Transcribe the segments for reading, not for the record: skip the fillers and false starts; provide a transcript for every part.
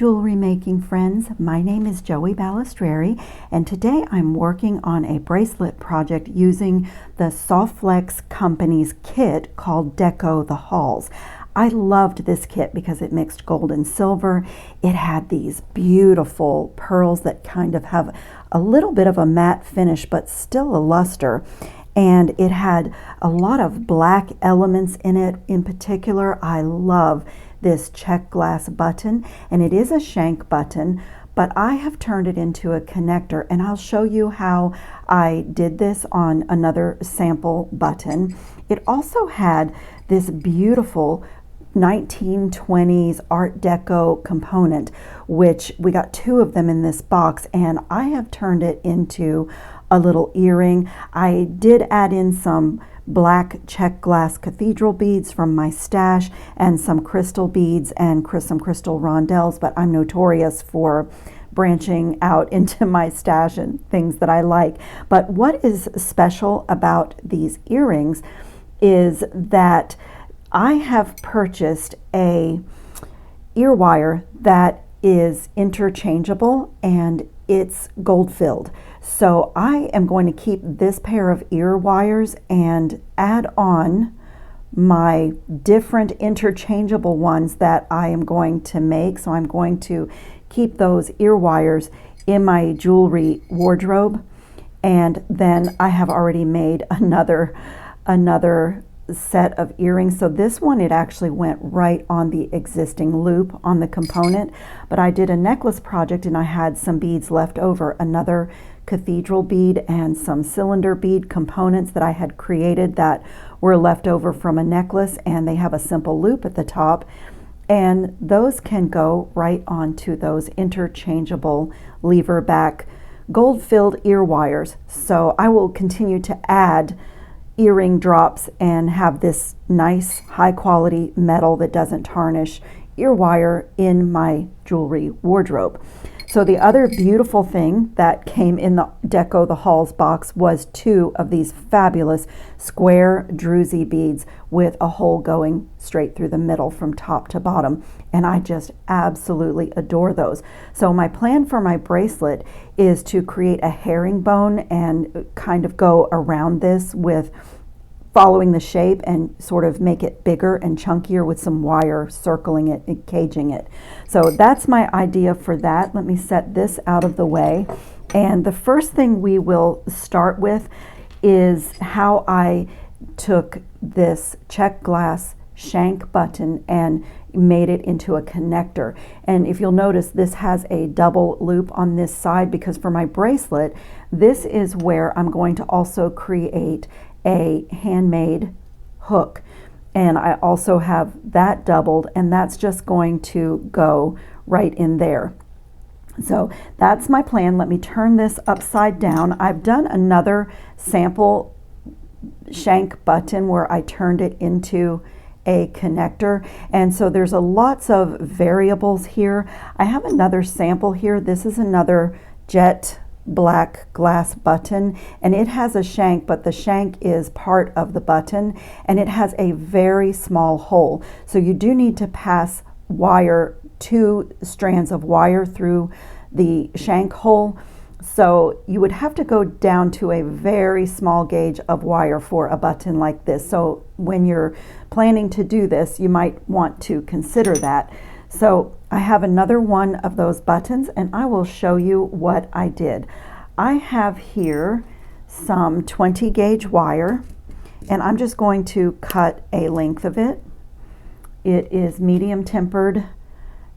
jewelry making friends. My name is Joey Balistreri, and today I'm working on a bracelet project using the SoftFlex company's kit called Deco the Halls. I loved this kit because it mixed gold and silver. It had these beautiful pearls that kind of have a little bit of a matte finish but still a luster. And it had a lot of black elements in it. In particular, I love this check glass button, and it is a shank button, but I have turned it into a connector, and I'll show you how I did this on another sample button. It also had this beautiful 1920s Art Deco component, which we got two of them in this box, and I have turned it into a little earring. I did add in some black check glass cathedral beads from my stash and some crystal beads and some crystal rondelles, but I'm notorious for branching out into my stash and things that I like. But what is special about these earrings is that I have purchased a ear wire that is interchangeable and it's gold filled. So I am going to keep this pair of ear wires and add on my different interchangeable ones that I am going to make. So I'm going to keep those ear wires in my jewelry wardrobe. And then I have already made another set of earrings. So this one, it actually went right on the existing loop on the component, but I did a necklace project and I had some beads left over, another cathedral bead and some cylinder bead components that I had created that were left over from a necklace, and they have a simple loop at the top, and those can go right onto those interchangeable lever back gold filled ear wires. So I will continue to add earring drops and have this nice high quality metal that doesn't tarnish ear wire in my jewelry wardrobe. So the other beautiful thing that came in the Deco the Halls box was two of these fabulous square druzy beads with a hole going straight through the middle from top to bottom, and I just absolutely adore those. So my plan for my bracelet is to create a herringbone and kind of go around this with following the shape and sort of make it bigger and chunkier with some wire circling it and caging it. So that's my idea for that. Let me set this out of the way. And the first thing we will start with is how I took this check glass shank button and made it into a connector. And if you'll notice, this has a double loop on this side because for my bracelet, this is where I'm going to also create a handmade hook, and I also have that doubled, and that's just going to go right in there. So that's my plan. Let me turn this upside down. I've done another sample shank button where I turned it into a connector, and so there's lots of variables here. I have another sample here. This is another jet black glass button, and it has a shank, but the shank is part of the button, and it has a very small hole. So you do need to pass wire, two strands of wire through the shank hole. So you would have to go down to a very small gauge of wire for a button like this. So when you're planning to do this, you might want to consider that. So I have another one of those buttons, and I will show you what I did. I have here some 20 gauge wire, and I'm just going to cut a length of it. It is medium tempered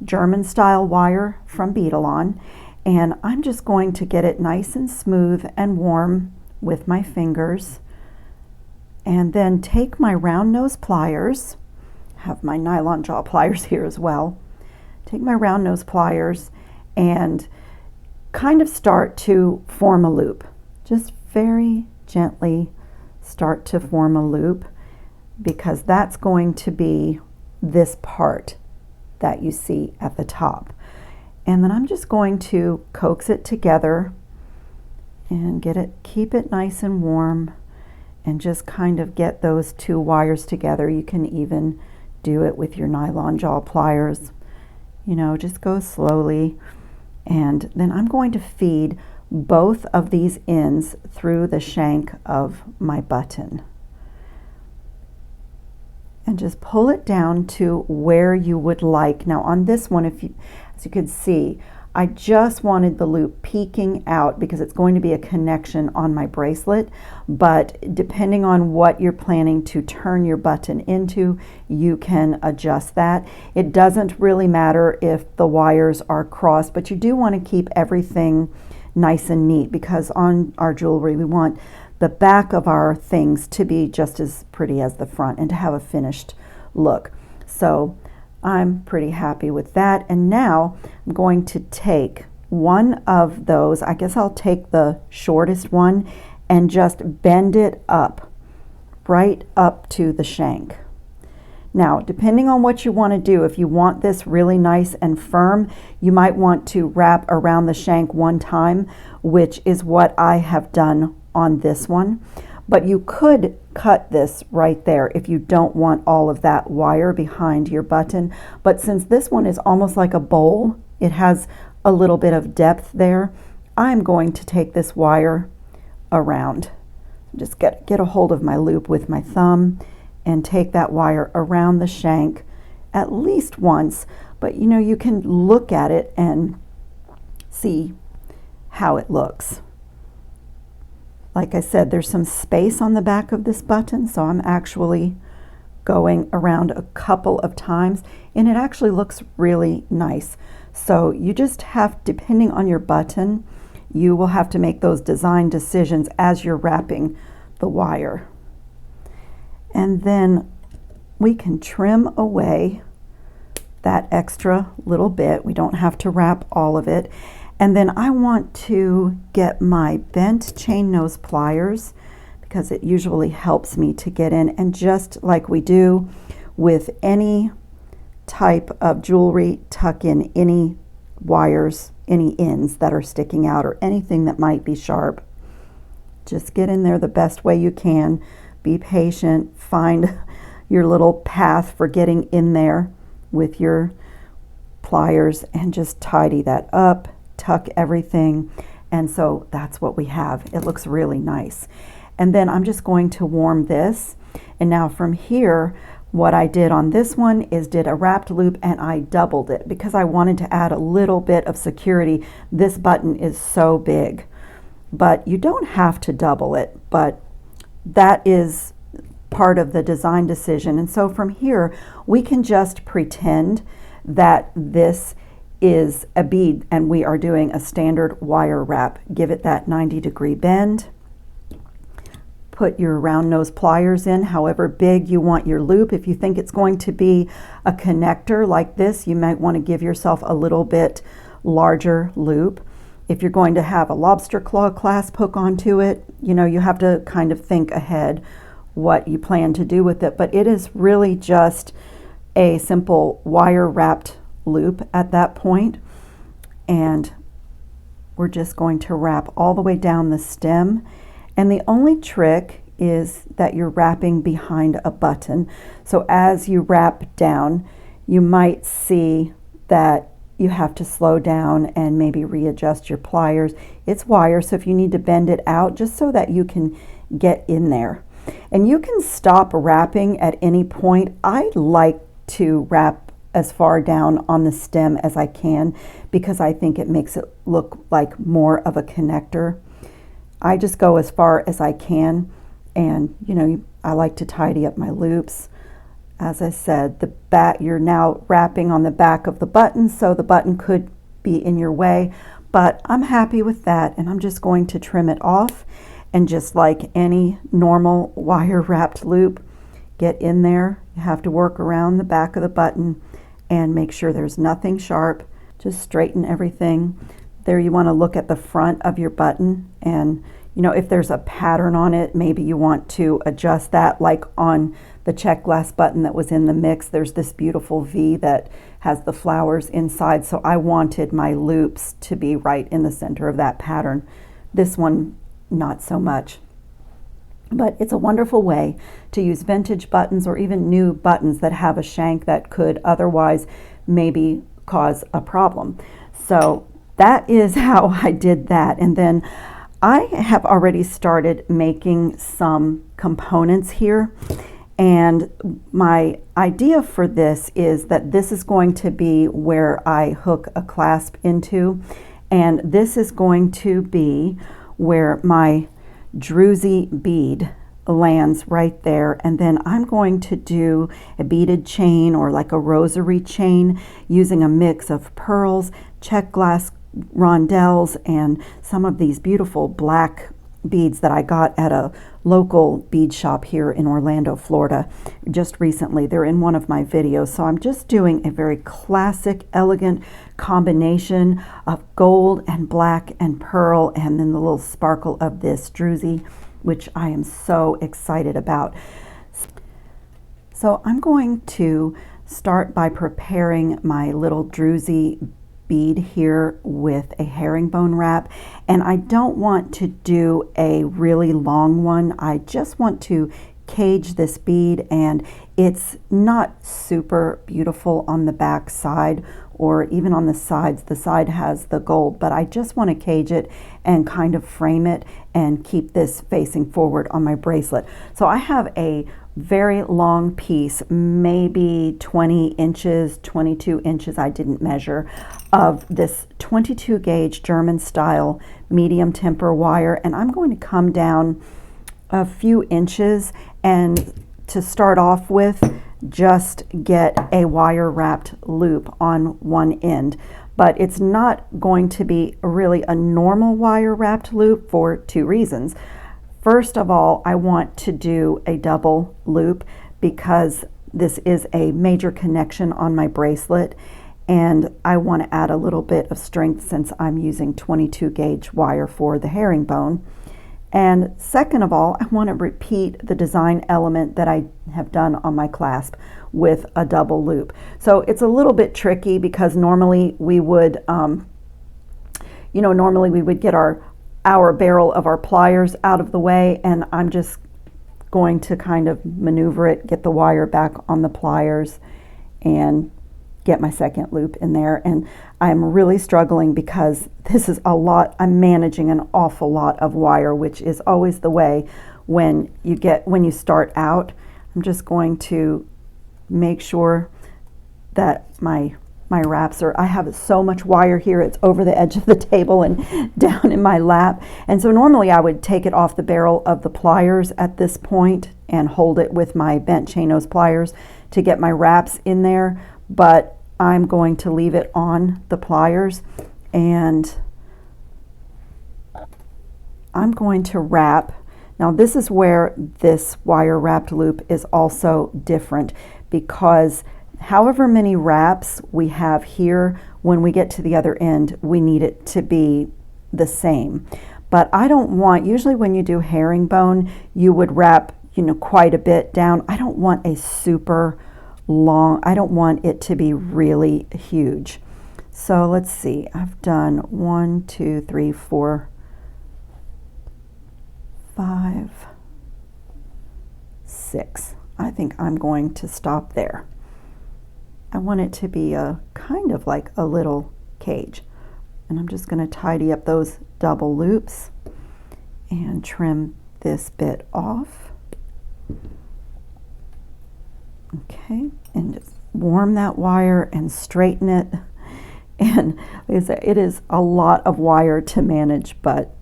German style wire from Beadalon, and I'm just going to get it nice and smooth and warm with my fingers, and then take my round nose pliers, have my nylon jaw pliers here as well. Take my round nose pliers and kind of start to form a loop. Just very gently start to form a loop, because that's going to be this part that you see at the top. And then I'm just going to coax it together and keep it nice and warm, and just kind of get those two wires together. You can even do it with your nylon jaw pliers You know, just go slowly. And then I'm going to feed both of these ends through the shank of my button. And just pull it down to where you would like. Now on this one, as you could see, I just wanted the loop peeking out because it's going to be a connection on my bracelet, but depending on what you're planning to turn your button into, you can adjust that. It doesn't really matter if the wires are crossed, but you do want to keep everything nice and neat because on our jewelry we want the back of our things to be just as pretty as the front and to have a finished look. So I'm pretty happy with that. And now I'm going to take one of those, I guess I'll take the shortest one and just bend it up, right up to the shank. Now, depending on what you want to do, if you want this really nice and firm, you might want to wrap around the shank one time, which is what I have done on this one. But you could cut this right there if you don't want all of that wire behind your button. But since this one is almost like a bowl, it has a little bit of depth there, I'm going to take this wire around. Just get a hold of my loop with my thumb and take that wire around the shank at least once. But you know, you can look at it and see how it looks. Like I said, there's some space on the back of this button, so I'm actually going around a couple of times, and it actually looks really nice. So you just have, depending on your button, you will have to make those design decisions as you're wrapping the wire. And then we can trim away that extra little bit. We don't have to wrap all of it. And then I want to get my bent chain nose pliers because it usually helps me to get in. And just like we do with any type of jewelry, tuck in any wires, any ends that are sticking out or anything that might be sharp. Just get in there the best way you can. Be patient. Find your little path for getting in there with your pliers and just tidy that up. Tuck everything, and so that's what we have. It looks really nice. And then I'm just going to warm this, and now from here what I did on this one is did a wrapped loop and I doubled it because I wanted to add a little bit of security. This button is so big, but you don't have to double it, but that is part of the design decision. And so from here we can just pretend that this is a bead and we are doing a standard wire wrap. Give it that 90-degree bend. Put your round nose pliers in however big you want your loop. If you think it's going to be a connector like this, you might want to give yourself a little bit larger loop. If you're going to have a lobster claw clasp hook onto it, you know, you have to kind of think ahead what you plan to do with it. But it is really just a simple wire wrapped loop at that point, and we're just going to wrap all the way down the stem. And the only trick is that you're wrapping behind a button, so as you wrap down you might see that you have to slow down and maybe readjust your pliers. It's wire, so if you need to bend it out just so that you can get in there. And you can stop wrapping at any point. I like to wrap as far down on the stem as I can because I think it makes it look like more of a connector. I just go as far as I can, and you know, I like to tidy up my loops. As I said, the back, you're now wrapping on the back of the button, so the button could be in your way, but I'm happy with that, and I'm just going to trim it off. And just like any normal wire wrapped loop, get in there. You have to work around the back of the button and make sure there's nothing sharp. Just straighten everything. There you want to look at the front of your button, and you know, if there's a pattern on it, maybe you want to adjust that. Like on the check glass button that was in the mix, there's this beautiful V that has the flowers inside, so I wanted my loops to be right in the center of that pattern. This one, not so much. But it's a wonderful way to use vintage buttons or even new buttons that have a shank that could otherwise maybe cause a problem. So that is how I did that. And then I have already started making some components here. And my idea for this is that this is going to be where I hook a clasp into. And this is going to be where my druzy bead lands right there. And then I'm going to do a beaded chain or like a rosary chain using a mix of pearls, check glass rondelles, and some of these beautiful black beads that I got at a local bead shop here in Orlando, Florida just recently. They're in one of my videos. So I'm just doing a very classic, elegant combination of gold and black and pearl, and then the little sparkle of this druzy, which I am so excited about. So I'm going to start by preparing my little druzy bead here with a herringbone wrap, and I don't want to do a really long one. I just want to cage this bead, and it's not super beautiful on the back side or even on the sides. The side has the gold, but I just want to cage it and kind of frame it and keep this facing forward on my bracelet. So I have a very long piece, maybe 20 inches, 22 inches, I didn't measure, of this 22 gauge German style medium temper wire, and I'm going to come down a few inches and to start off with just get a wire wrapped loop on one end. But it's not going to be really a normal wire wrapped loop for two reasons. First of all, I want to do a double loop because this is a major connection on my bracelet, and I want to add a little bit of strength since I'm using 22 gauge wire for the herringbone. And second of all, I want to repeat the design element that I have done on my clasp with a double loop. So it's a little bit tricky because normally we would, normally we would get our barrel of our pliers out of the way, and I'm just going to kind of maneuver it, get the wire back on the pliers, and get my second loop in there. And I'm really struggling because this is a lot. I'm managing an awful lot of wire, which is always the way when you start out. I'm just going to make sure that my wraps are, I have so much wire here, it's over the edge of the table and down in my lap. And so normally I would take it off the barrel of the pliers at this point and hold it with my bent chain nose pliers to get my wraps in there, but I'm going to leave it on the pliers, and I'm going to wrap. Now this is where this wire wrapped loop is also different, because however many wraps we have here, when we get to the other end, we need it to be the same. But I don't want, usually when you do herringbone, you would wrap, quite a bit down. I don't want a super long, I don't want it to be really huge. So let's see, I've done 1, 2, 3, 4, 5, 6. I think I'm going to stop there. I want it to be a kind of like a little cage. And I'm just going to tidy up those double loops and trim this bit off. Okay, and just warm that wire and straighten it. And like I said, it is a lot of wire to manage, but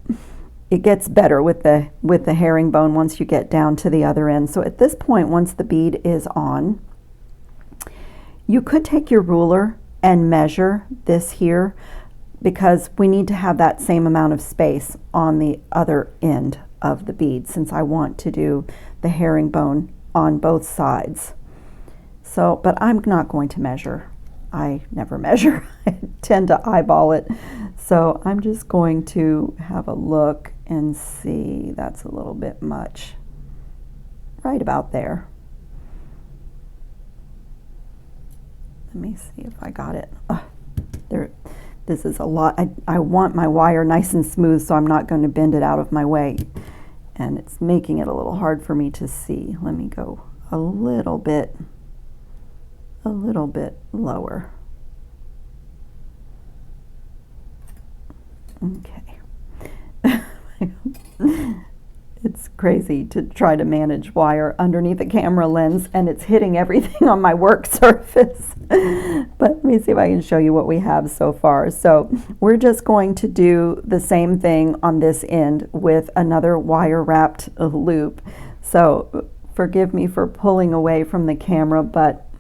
it gets better with the herringbone once you get down to the other end. So at this point, once the bead is on, you could take your ruler and measure this here, because we need to have that same amount of space on the other end of the bead, since I want to do the herringbone on both sides. So, but I'm not going to measure. I never measure. I tend to eyeball it. So I'm just going to have a look and see. That's a little bit much. Right about there. Let me see if I got it. There. This is a lot. I want my wire nice and smooth, so I'm not going to bend it out of my way. And it's making it a little hard for me to see. Let me go a little bit lower. Okay. It's crazy to try to manage wire underneath a camera lens, and it's hitting everything on my work surface. But let me see if I can show you what we have so far. So we're just going to do the same thing on this end with another wire wrapped loop. So forgive me for pulling away from the camera, but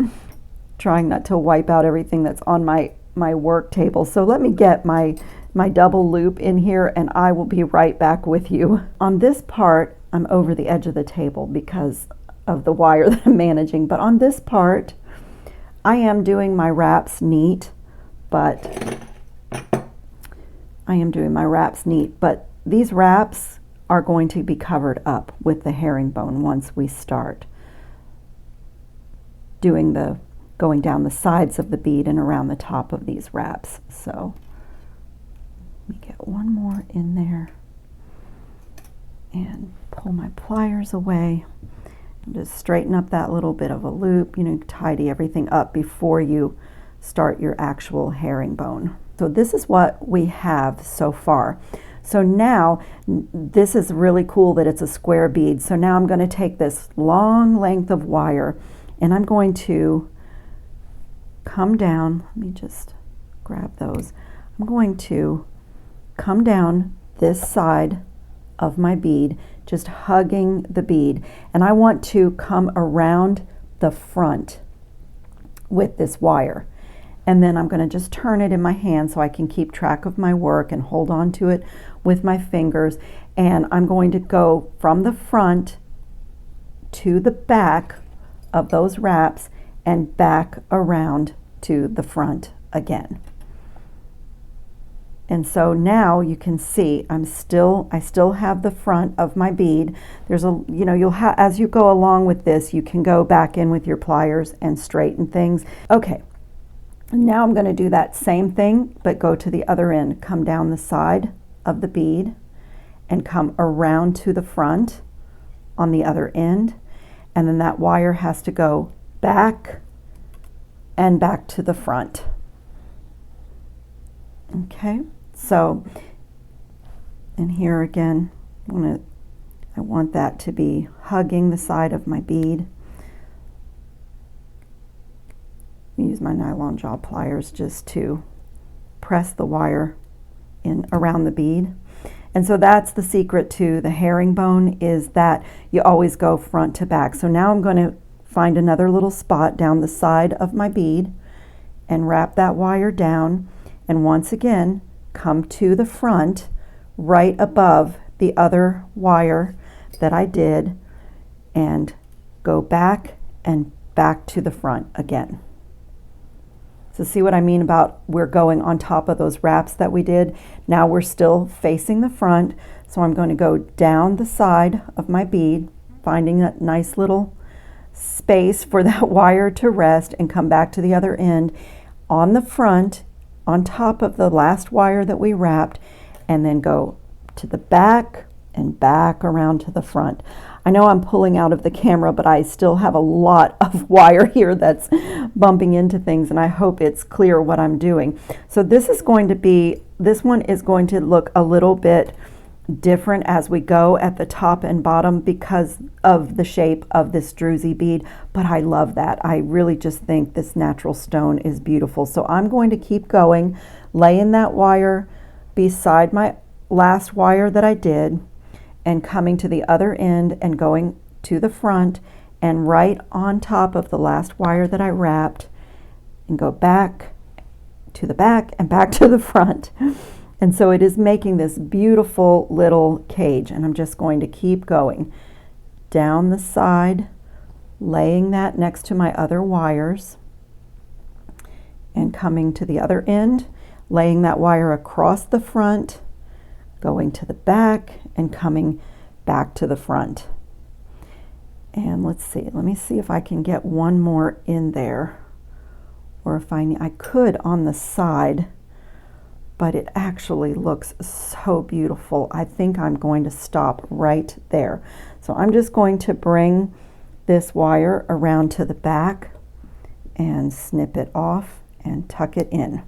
trying not to wipe out everything that's on my work table. So let me get my double loop in here, and I will be right back with you. On this part, I'm over the edge of the table because of the wire that I'm managing, but on this part, I am doing my wraps neat, but these wraps are going to be covered up with the herringbone once we start doing going down the sides of the bead and around the top of these wraps. So let me get one more in there and pull my pliers away and just straighten up that little bit of a loop. You know, tidy everything up before you start your actual herringbone. So this is what we have so far. So now this is really cool that it's a square bead. So now I'm going to take this long length of wire and I'm going to come down. Let me just grab those. I'm going to come down this side of my bead, just hugging the bead, and I want to come around the front with this wire, and then I'm going to just turn it in my hand so I can keep track of my work and hold on to it with my fingers. And I'm going to go from the front to the back of those wraps and back around to the front again. And so now you can see I still have the front of my bead. There's a, you know, as you go along with this, you can go back in with your pliers and straighten things. Okay, now I'm going to do that same thing, but go to the other end. Come down the side of the bead and come around to the front on the other end. And then that wire has to go back and back to the front. Okay, so, and here again, I want that to be hugging the side of my bead. Use my nylon jaw pliers just to press the wire in around the bead. And so that's the secret to the herringbone, is that you always go front to back. So now I'm going to find another little spot down the side of my bead and wrap that wire down. And once again, come to the front right above the other wire that I did and go back and back to the front again. So see what I mean about we're going on top of those wraps that we did. Now we're still facing the front. So I'm going to go down the side of my bead, finding that nice little space for that wire to rest, and come back to the other end on the front, on top of the last wire that we wrapped, and then go to the back and back around to the front. I know I'm pulling out of the camera, but I still have a lot of wire here that's bumping into things, and I hope it's clear what I'm doing. So this one is going to look a little bit different as we go at the top and bottom because of the shape of this druzy bead, but I love that. I really just think this natural stone is beautiful. So I'm going to keep going, laying that wire beside my last wire that I did, and coming to the other end and going to the front and right on top of the last wire that I wrapped, and go back to the back and back to the front. And so it is making this beautiful little cage, and I'm just going to keep going down the side, laying that next to my other wires, and coming to the other end, laying that wire across the front, going to the back and coming back to the front. And let me see if I can get one more in there, or if I could on the side, but it actually looks so beautiful. I think I'm going to stop right there. So I'm just going to bring this wire around to the back and snip it off and tuck it in.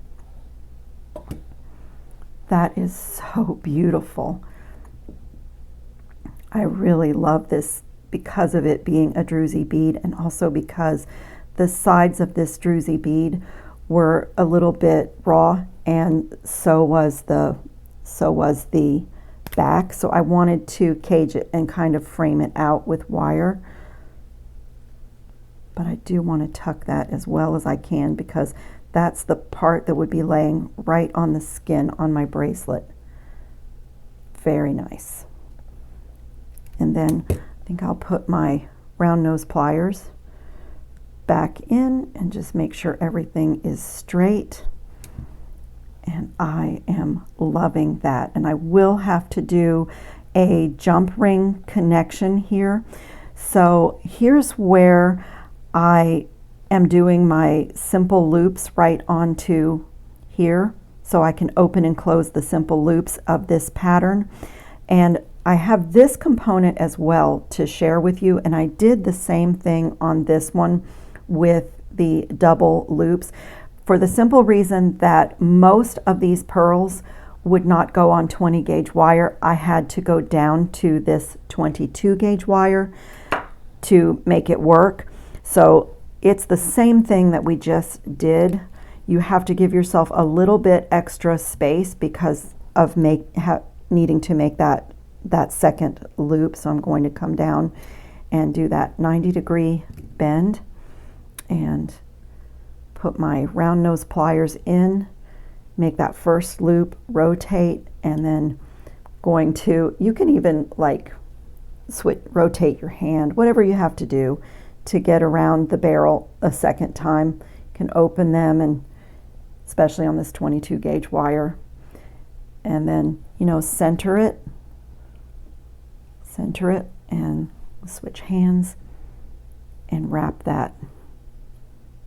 That is so beautiful. I really love this because of it being a druzy bead, and also because the sides of this druzy bead were a little bit raw, and so was the back. So I wanted to cage it and kind of frame it out with wire. But I do want to tuck that as well as I can, because that's the part that would be laying right on the skin on my bracelet. Very nice. And then I think I'll put my round nose pliers back in and just make sure everything is straight. And I am loving that. And I will have to do a jump ring connection here. So here's where I am doing my simple loops right onto here, so I can open and close the simple loops of this pattern. And I have this component as well to share with you, and I did the same thing on this one with the double loops, for the simple reason that most of these pearls would not go on 20 gauge wire. I had to go down to this 22 gauge wire to make it work. So it's the same thing that we just did. You have to give yourself a little bit extra space because of needing to make that second loop. So I'm going to come down and do that 90-degree bend and put my round nose pliers in, make that first loop, rotate, and then you can even like rotate your hand, whatever you have to do to get around the barrel a second time. You can open them, and especially on this 22 gauge wire, and then, you know, center it, and switch hands and wrap that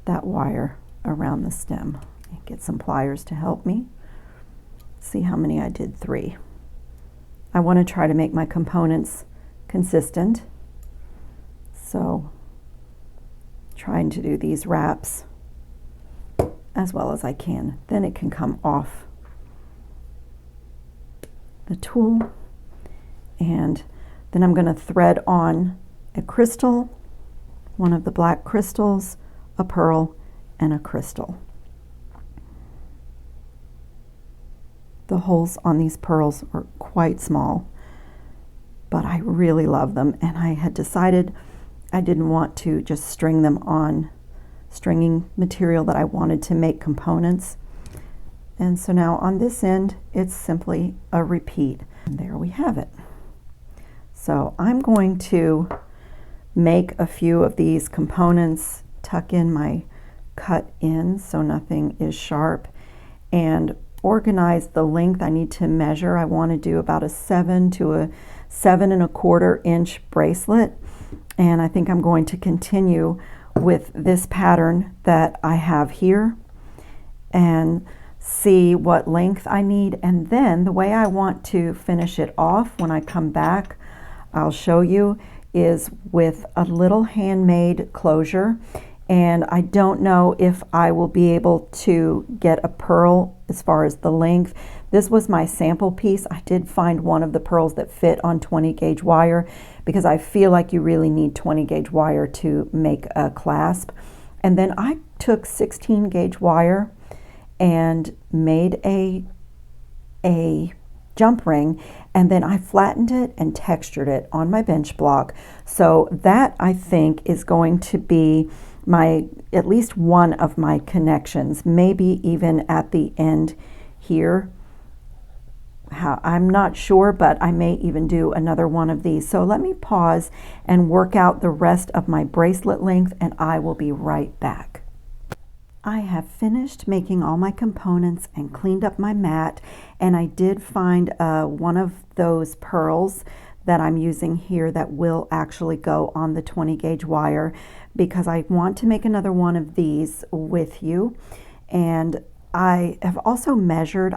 wire around the stem. Get some pliers to help me. See how many I did? 3. I want to try to make my components consistent, so trying to do these wraps as well as I can. Then it can come off the tool, and then I'm going to thread on a crystal, one of the black crystals, a pearl, and a crystal. The holes on these pearls are quite small, but I really love them, and I had decided I didn't want to just string them on stringing material, that I wanted to make components. And so now on this end, it's simply a repeat. And there we have it. So I'm going to make a few of these components, tuck in my cut in so nothing is sharp, and organize the length I need to measure. I want to do about a 7 to a 7 1/4 inch bracelet, and I think I'm going to continue with this pattern that I have here and see what length I need. And then the way I want to finish it off when I come back, I'll show you, is with a little handmade closure. And I don't know if I will be able to get a pearl as far as the length. This was my sample piece. I did find one of the pearls that fit on 20 gauge wire, because I feel like you really need 20 gauge wire to make a clasp. And then I took 16 gauge wire and made a jump ring, and then I flattened it and textured it on my bench block. So that, I think, is going to be at least one of my connections, maybe even at the end here. I'm not sure, but I may even do another one of these. So let me pause and work out the rest of my bracelet length, and I will be right back. I have finished making all my components and cleaned up my mat, and I did find one of those pearls that I'm using here that will actually go on the 20 gauge wire, because I want to make another one of these with you. And I have also measured,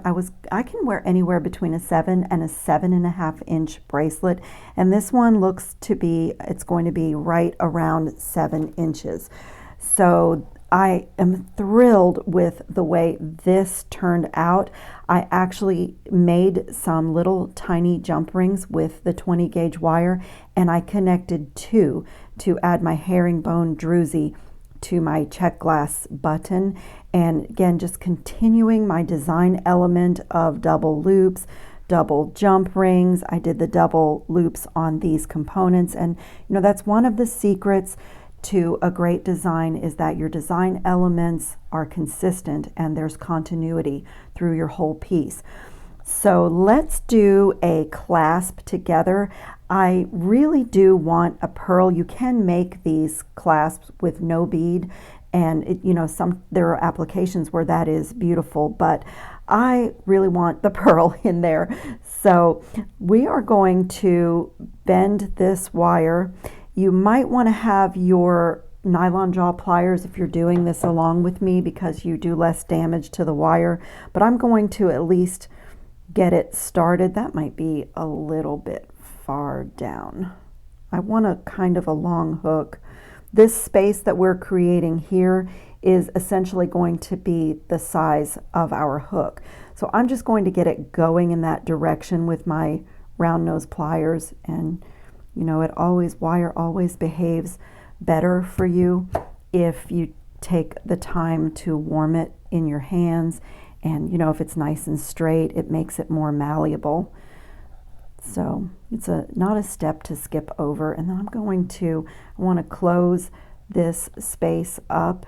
I can wear anywhere between a 7 and a 7.5 inch bracelet, and this one looks to be, it's going to be right around 7 inches. So I am thrilled with the way this turned out. I actually made some little tiny jump rings with the 20 gauge wire, and I connected two to add my herringbone druzy to my check glass button. And again, just continuing my design element of double loops, double jump rings. I did the double loops on these components, and that's one of the secrets to a great design, is that your design elements are consistent and there's continuity through your whole piece. So let's do a clasp together. I really do want a pearl. You can make these clasps with no bead, and there are applications where that is beautiful, but I really want the pearl in there. So we are going to bend this wire. You might want to have your nylon jaw pliers if you're doing this along with me, because you do less damage to the wire, but I'm going to at least get it started. That might be a little bit far down. I want a kind of a long hook. This space that we're creating here is essentially going to be the size of our hook. So I'm just going to get it going in that direction with my round nose pliers, and wire always behaves better for you if you take the time to warm it in your hands, and if it's nice and straight, it makes it more malleable. So it's not a step to skip over. And then I want to close this space up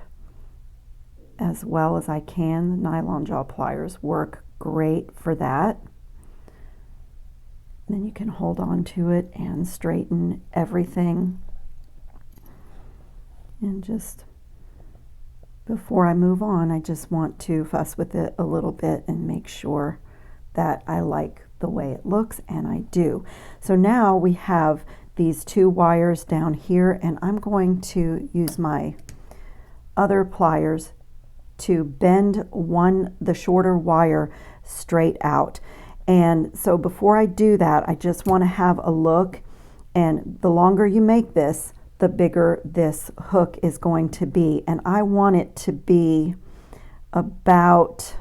as well as I can. The nylon jaw pliers work great for that. And then you can hold on to it and straighten everything. And just before I move on, I just want to fuss with it a little bit and make sure that I like the way it looks, and I do. So now we have these two wires down here, and I'm going to use my other pliers to bend the shorter wire straight out. And so before I do that, I just want to have a look, and the longer you make this, the bigger this hook is going to be. And I want it to be about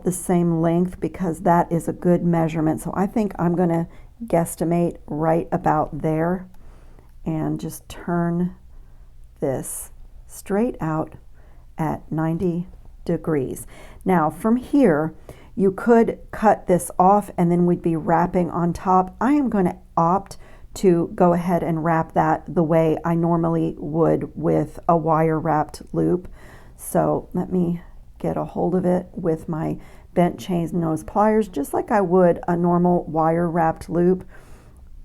the same length, because that is a good measurement. So I think I'm going to guesstimate right about there and just turn this straight out at 90 degrees. Now from here, you could cut this off and then we'd be wrapping on top. I am going to opt to go ahead and wrap that the way I normally would with a wire wrapped loop. So let me get a hold of it with my bent chain nose pliers, just like I would a normal wire wrapped loop.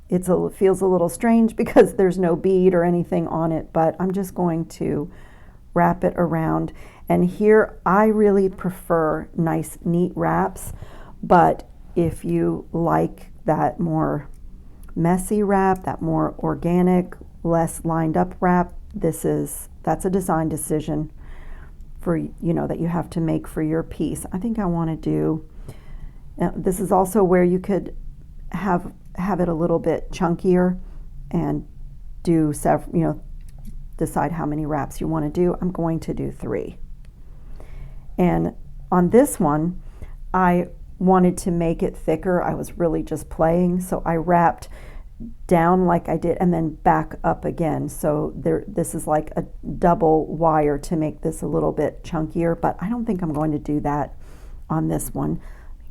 It feels a little strange because there's no bead or anything on it, but I'm just going to wrap it around. And here I really prefer nice neat wraps, but if you like that more messy wrap, that more organic, less lined up wrap, that's a design decision for that you have to make for your piece. I think I want to do this is also where you could have it a little bit chunkier and do several, decide how many wraps you want to do. I'm going to do 3. And on this one, I wanted to make it thicker. I was really just playing, so I wrapped down like I did and then back up again. So this is like a double wire to make this a little bit chunkier, but I don't think I'm going to do that on this one.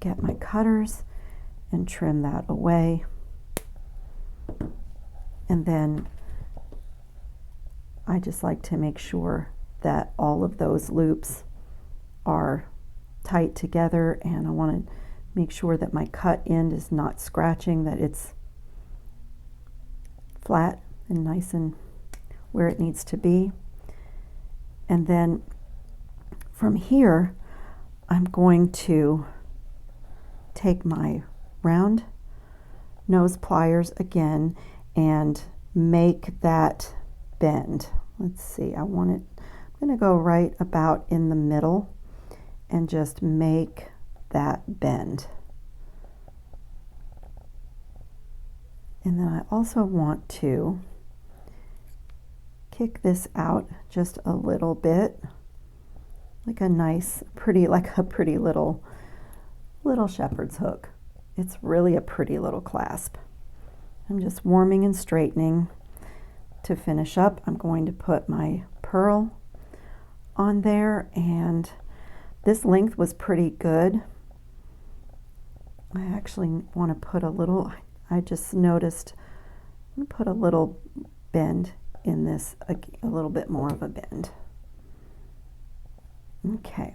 Get my cutters and trim that away. And then I just like to make sure that all of those loops are tight together, and I want to make sure that my cut end is not scratching, that it's flat and nice and where it needs to be. And then from here, I'm going to take my round nose pliers again and make that bend. Let's see, I'm going to go right about in the middle and just make that bend. And then I also want to kick this out just a little bit, like a nice, pretty little shepherd's hook. It's really a pretty little clasp. I'm just warming and straightening. To finish up, I'm going to put my pearl on there, and this length was pretty good. I actually want to put a little, I just noticed, I'm going to put a little bend in this, a little bit more of a bend. Okay,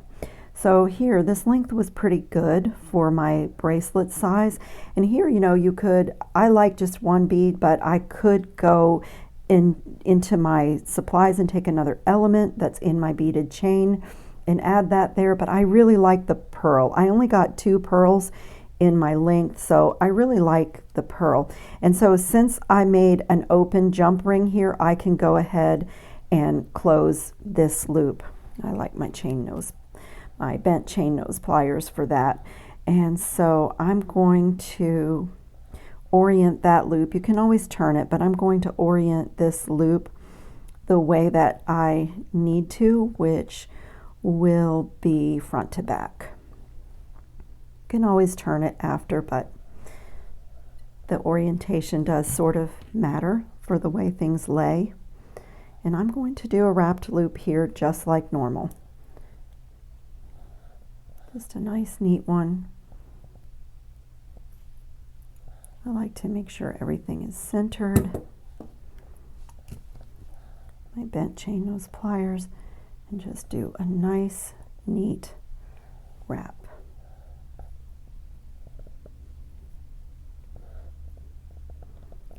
so here this length was pretty good for my bracelet size, and here, you know, you could, I like just one bead, but I could go into my supplies and take another element that's in my beaded chain and add that there, but I really like the pearl. I only got 2 pearls in my length, so I really like the pearl. And so since I made an open jump ring here, I can go ahead and close this loop. I like my chain nose, my bent chain nose pliers for that. And so I'm going to orient that loop. You can always turn it, but I'm going to orient this loop the way that I need to, which will be front to back. You can always turn it after, but the orientation does sort of matter for the way things lay. And I'm going to do a wrapped loop here just like normal. Just a nice neat one. I like to make sure everything is centered. My bent chain nose pliers, and just do a nice, neat wrap.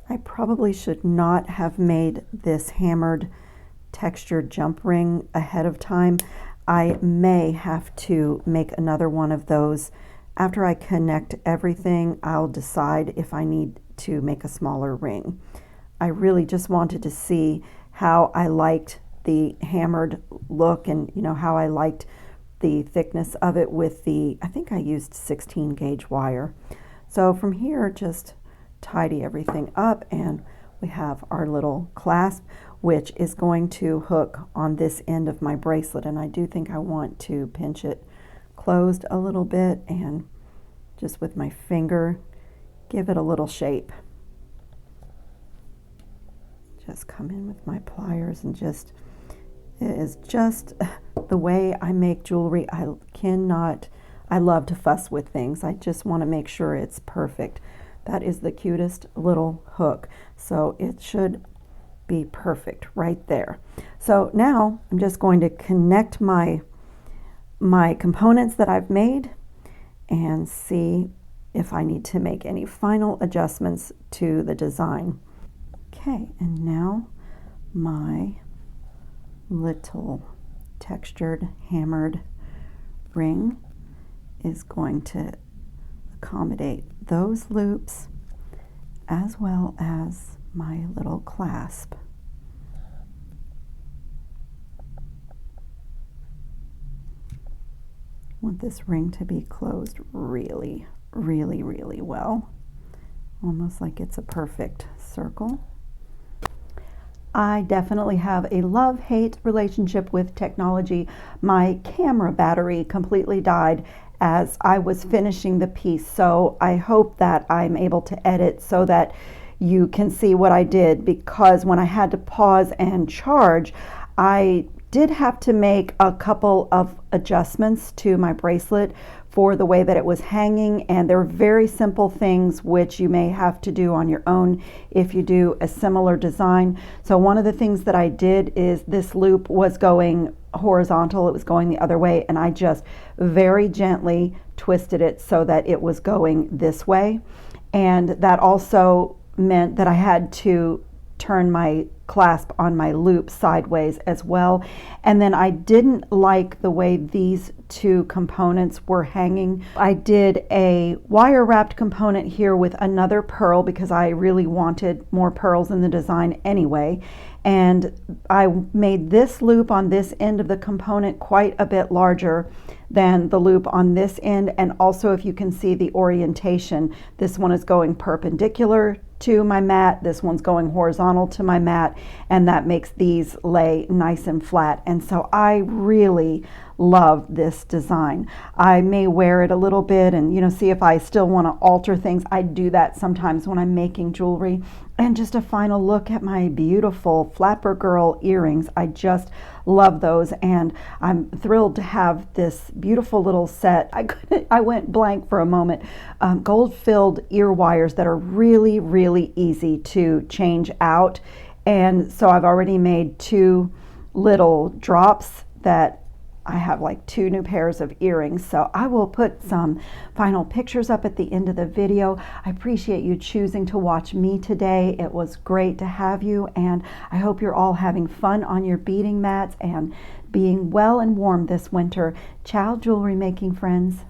I probably should not have made this hammered textured jump ring ahead of time. I may have to make another one of those. After I connect everything, I'll decide if I need to make a smaller ring. I really just wanted to see how I liked the hammered look, and you know, how I liked the thickness of it with the, I think I used 16 gauge wire. So from here, just tidy everything up, and we have our little clasp, which is going to hook on this end of my bracelet, and I do think I want to pinch it closed a little bit and just with my finger give it a little shape. Just come in with my pliers and just, it is just the way I make jewelry. I love to fuss with things. I just want to make sure it's perfect. That is the cutest little hook, so it should be perfect right there. So now I'm just going to connect my components that I've made and see if I need to make any final adjustments to the design. Okay, and now my little textured hammered ring is going to accommodate those loops as well as my little clasp. I want this ring to be closed really, really, really well, almost like it's a perfect circle. I definitely have a love-hate relationship with technology. My camera battery completely died as I was finishing the piece, so I hope that I'm able to edit so that you can see what I did, because when I had to pause and charge, I did have to make a couple of adjustments to my bracelet for the way that it was hanging, and they're very simple things which you may have to do on your own if you do a similar design. So one of the things that I did is this loop was going horizontal, it was going the other way, and I just very gently twisted it so that it was going this way, and that also meant that I had to turn my clasp on my loop sideways as well. And then I didn't like the way these two components were hanging. I did a wire wrapped component here with another pearl because I really wanted more pearls in the design anyway. And I made this loop on this end of the component quite a bit larger than the loop on this end. And also, if you can see the orientation, this one is going perpendicular to my mat. This one's going horizontal to my mat, and that makes these lay nice and flat. And so I really love this design. I may wear it a little bit and, you know, see if I still want to alter things. I do that sometimes when I'm making jewelry. And just a final look at my beautiful Flapper Girl earrings. I just love those, and I'm thrilled to have this beautiful little set. I went blank for a moment. Gold-filled ear wires that are really, really easy to change out. And so I've already made 2 little drops that I have like 2 new pairs of earrings. So I will put some final pictures up at the end of the video. I appreciate you choosing to watch me today. It was great to have you, and I hope you're all having fun on your beading mats and being well and warm this winter. Ciao, jewelry making friends.